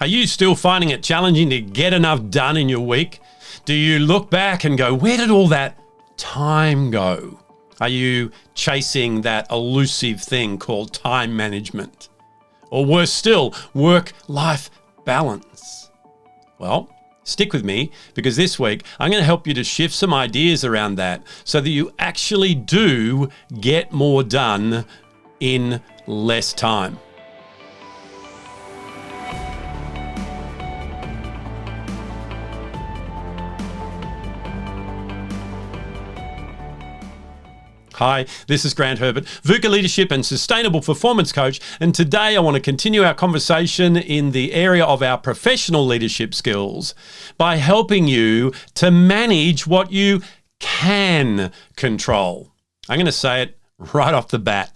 Are you still finding it challenging to get enough done in your week? Do you look back and go, where did all that time go? Are you chasing that elusive thing called time management? Or worse still, work-life balance? Well, stick with me, because this week I'm going to help you to shift some ideas around that so that you actually do get more done in less time. Hi, this is Grant Herbert, VUCA Leadership and Sustainable Performance Coach, and today I want to continue our conversation in the area of our professional leadership skills by helping you to manage what you can control. I'm going to say it right off the bat.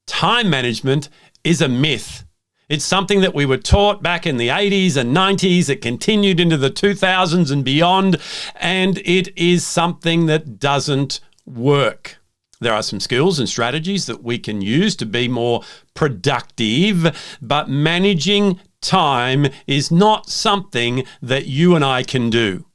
Time management is a myth. It's something that we were taught back in the 80s and 90s. It continued into the 2000s and beyond, and it is something that doesn't work. There are some skills and strategies that we can use to be more productive, but managing time is not something that you and I can do.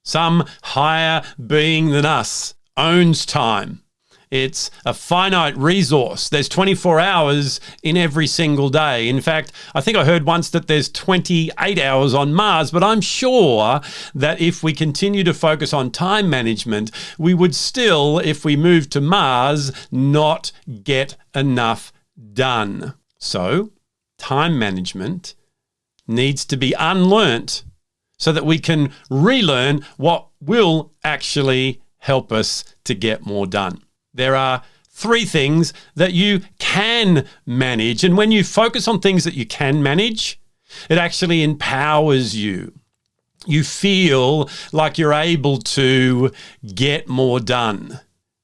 Some higher being than us owns time. It's a finite resource. There's 24 hours in every single day. In fact, I think I heard once that there's 28 hours on Mars, but I'm sure that if we continue to focus on time management, we would still, if we move to Mars, not get enough done. So, time management needs to be unlearnt so that we can relearn what will actually help us to get more done. There are 3 things that you can manage. And when you focus on things that you can manage, it actually empowers you. You feel like you're able to get more done.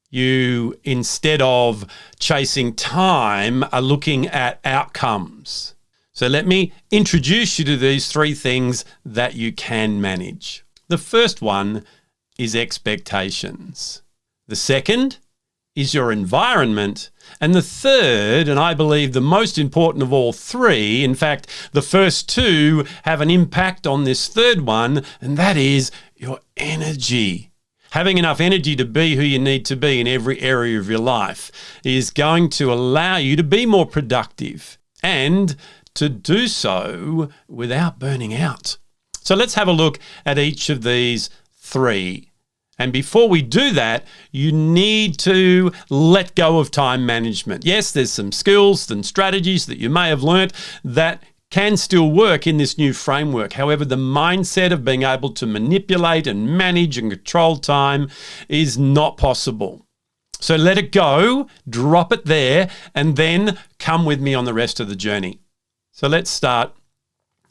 You, instead of chasing time, are looking at outcomes. So let me introduce you to these 3 things that you can manage. The first one is expectations. The second is your environment. And the third, and I believe the most important of all 3, in fact, the first 2 have an impact on this third one, and that is your energy. Having enough energy to be who you need to be in every area of your life is going to allow you to be more productive and to do so without burning out. So let's have a look at each of these 3. And before we do that, you need to let go of time management. Yes, there's some skills and strategies that you may have learnt that can still work in this new framework. However, the mindset of being able to manipulate and manage and control time is not possible. So let it go, drop it there, and then come with me on the rest of the journey. So let's start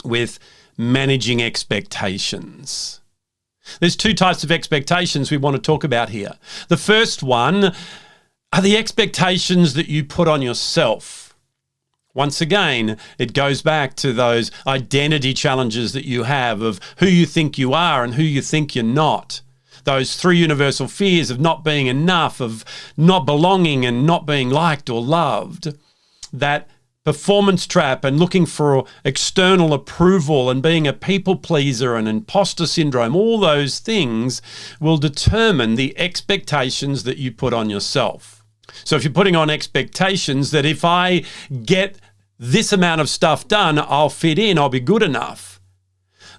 with managing expectations. There's 2 types of expectations we want to talk about here. The first one are the expectations that you put on yourself. Once again, it goes back to those identity challenges that you have of who you think you are and who you think you're not. Those 3 universal fears of not being enough, of not belonging and not being liked or loved. That performance trap and looking for external approval and being a people pleaser and imposter syndrome, all those things will determine the expectations that you put on yourself. So if you're putting on expectations that if I get this amount of stuff done, I'll fit in, I'll be good enough,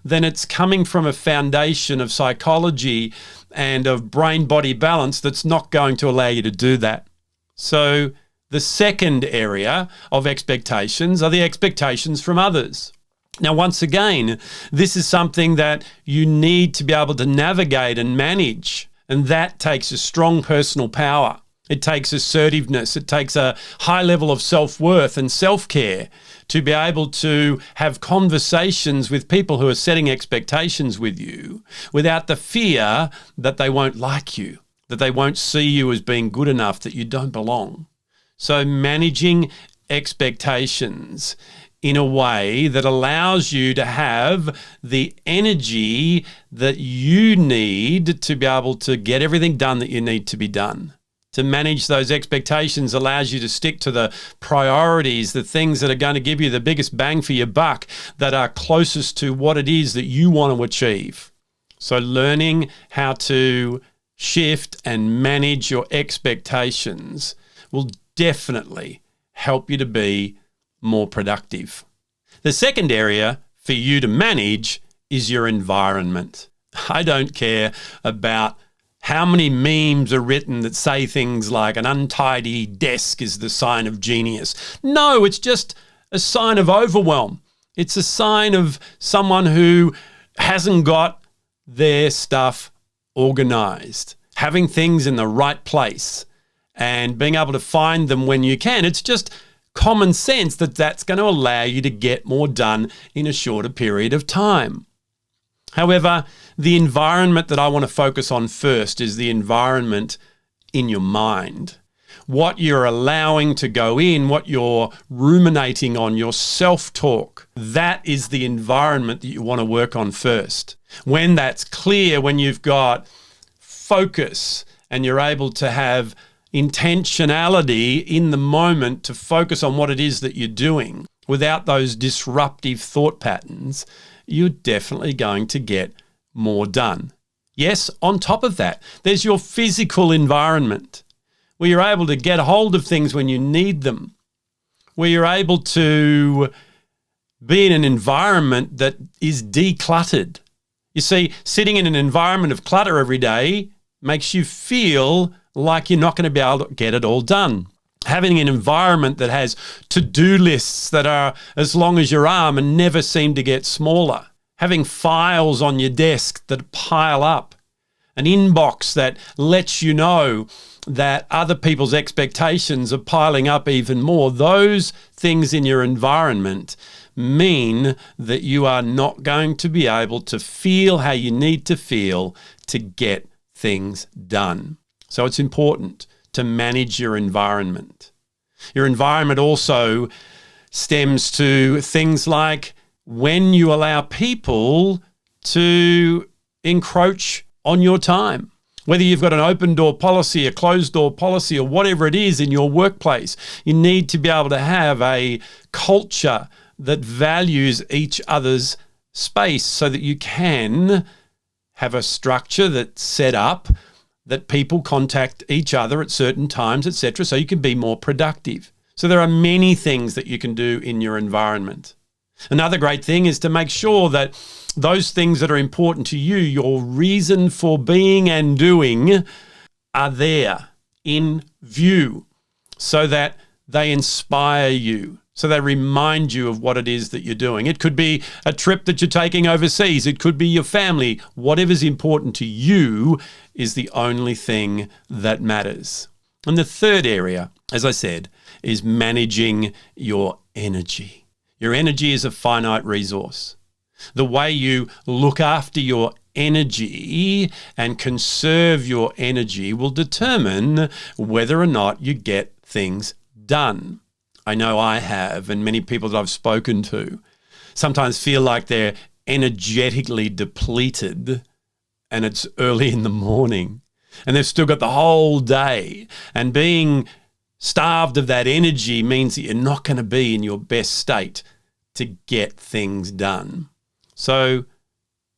then it's coming from a foundation of psychology and of brain-body balance that's not going to allow you to do that. So the second area of expectations are the expectations from others. Now, once again, this is something that you need to be able to navigate and manage, and that takes a strong personal power. It takes assertiveness. It takes a high level of self-worth and self-care to be able to have conversations with people who are setting expectations with you without the fear that they won't like you, that they won't see you as being good enough, that you don't belong. So managing expectations in a way that allows you to have the energy that you need to be able to get everything done that you need to be done. To manage those expectations allows you to stick to the priorities, the things that are going to give you the biggest bang for your buck, that are closest to what it is that you want to achieve. So learning how to shift and manage your expectations will definitely help you to be more productive. The second area for you to manage is your environment. I don't care about how many memes are written that say things like an untidy desk is the sign of genius. No, it's just a sign of overwhelm. It's a sign of someone who hasn't got their stuff organized, having things in the right place and being able to find them when you can. It's just common sense that that's going to allow you to get more done in a shorter period of time. However, the environment that I want to focus on first is the environment in your mind. What you're allowing to go in, what you're ruminating on, your self-talk, that is the environment that you want to work on first. When that's clear, when you've got focus and you're able to have intentionality in the moment to focus on what it is that you're doing without those disruptive thought patterns, you're definitely going to get more done. Yes, on top of that, there's your physical environment where you're able to get a hold of things when you need them, where you're able to be in an environment that is decluttered. You see, sitting in an environment of clutter every day makes you feel like you're not going to be able to get it all done. Having an environment that has to-do lists that are as long as your arm and never seem to get smaller. Having files on your desk that pile up. An inbox that lets you know that other people's expectations are piling up even more. Those things in your environment mean that you are not going to be able to feel how you need to feel to get things done. So it's important to manage your environment. Your environment also stems to things like when you allow people to encroach on your time. Whether you've got an open door policy, a closed door policy, or whatever it is in your workplace, you need to be able to have a culture that values each other's space so that you can have a structure that's set up that people contact each other at certain times, etc., so you can be more productive. So there are many things that you can do in your environment. Another great thing is to make sure that those things that are important to you, your reason for being and doing, are there in view so that they inspire you, so they remind you of what it is that you're doing. It could be a trip that you're taking overseas. It could be your family. Whatever's important to you is the only thing that matters. And the third area, as I said, is managing your energy. Your energy is a finite resource. The way you look after your energy and conserve your energy will determine whether or not you get things done. I know I have, and many people that I've spoken to sometimes feel like they're energetically depleted and it's early in the morning and they've still got the whole day, and being starved of that energy means that you're not going to be in your best state to get things done. So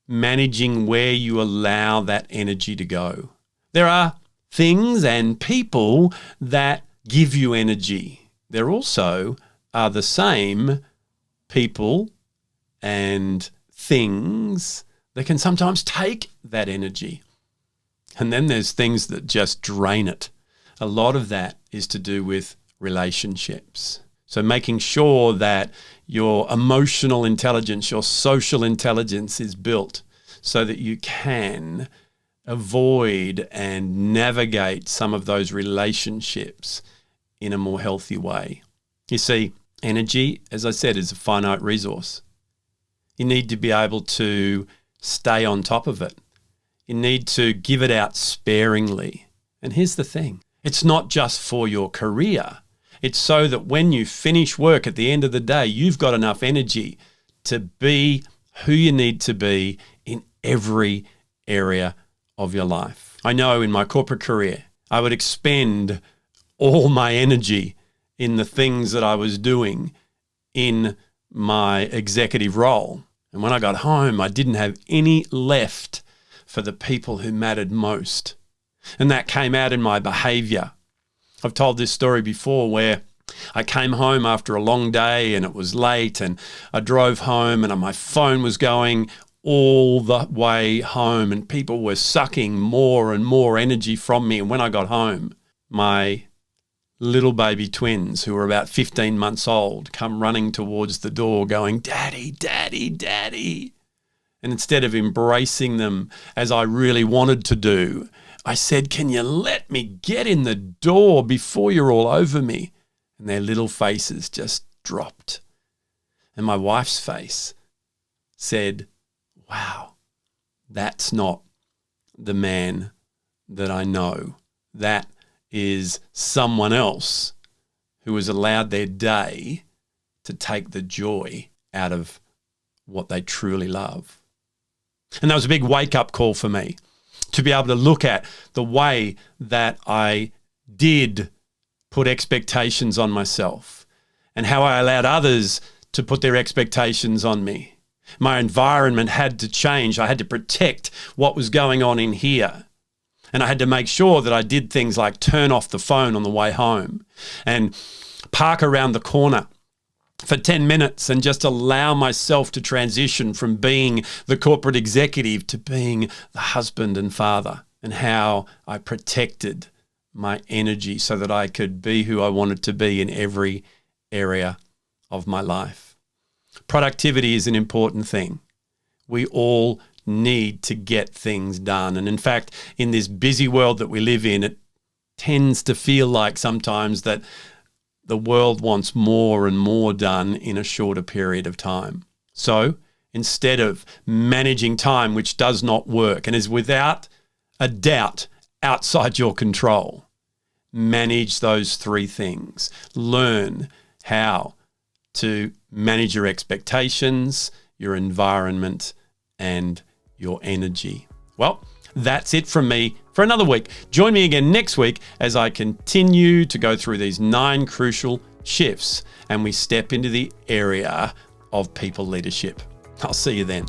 managing where you allow that energy to go. There are things and people that give you energy. There also are the same people and things that can sometimes take that energy. And then there's things that just drain it. A lot of that is to do with relationships. So making sure that your emotional intelligence, your social intelligence is built so that you can avoid and navigate some of those relationships in a more healthy way. You see, energy, as I said, is a finite resource. You need to be able to stay on top of it. You need to give it out sparingly. And here's the thing. It's not just for your career. It's so that when you finish work at the end of the day, you've got enough energy to be who you need to be in every area of your life. I know in my corporate career, I would expend all my energy in the things that I was doing in my executive role. And when I got home, I didn't have any left for the people who mattered most. And that came out in my behavior. I've told this story before where I came home after a long day and it was late and I drove home and my phone was going all the way home and people were sucking more and more energy from me. And when I got home, my little baby twins, who were about 15 months old, come running towards the door going, "Daddy, Daddy, Daddy." And instead of embracing them as I really wanted to do, I said, "Can you let me get in the door before you're all over me?" And their little faces just dropped. And my wife's face said, "Wow, that's not the man that I know. That is someone else who has allowed their day to take the joy out of what they truly love." And that was a big wake-up call for me, to be able to look at the way that I did put expectations on myself and how I allowed others to put their expectations on me. My environment had to change. I had to protect what was going on in here. And I had to make sure that I did things like turn off the phone on the way home and park around the corner for 10 minutes and just allow myself to transition from being the corporate executive to being the husband and father, and how I protected my energy so that I could be who I wanted to be in every area of my life. Productivity is an important thing. We all need to get things done. And in fact, in this busy world that we live in, it tends to feel like sometimes that the world wants more and more done in a shorter period of time. So instead of managing time, which does not work and is without a doubt outside your control, manage those three things. Learn how to manage your expectations, your environment, and your energy. Well, that's it from me for another week. Join me again next week as I continue to go through these 9 crucial shifts and we step into the area of people leadership. I'll see you then.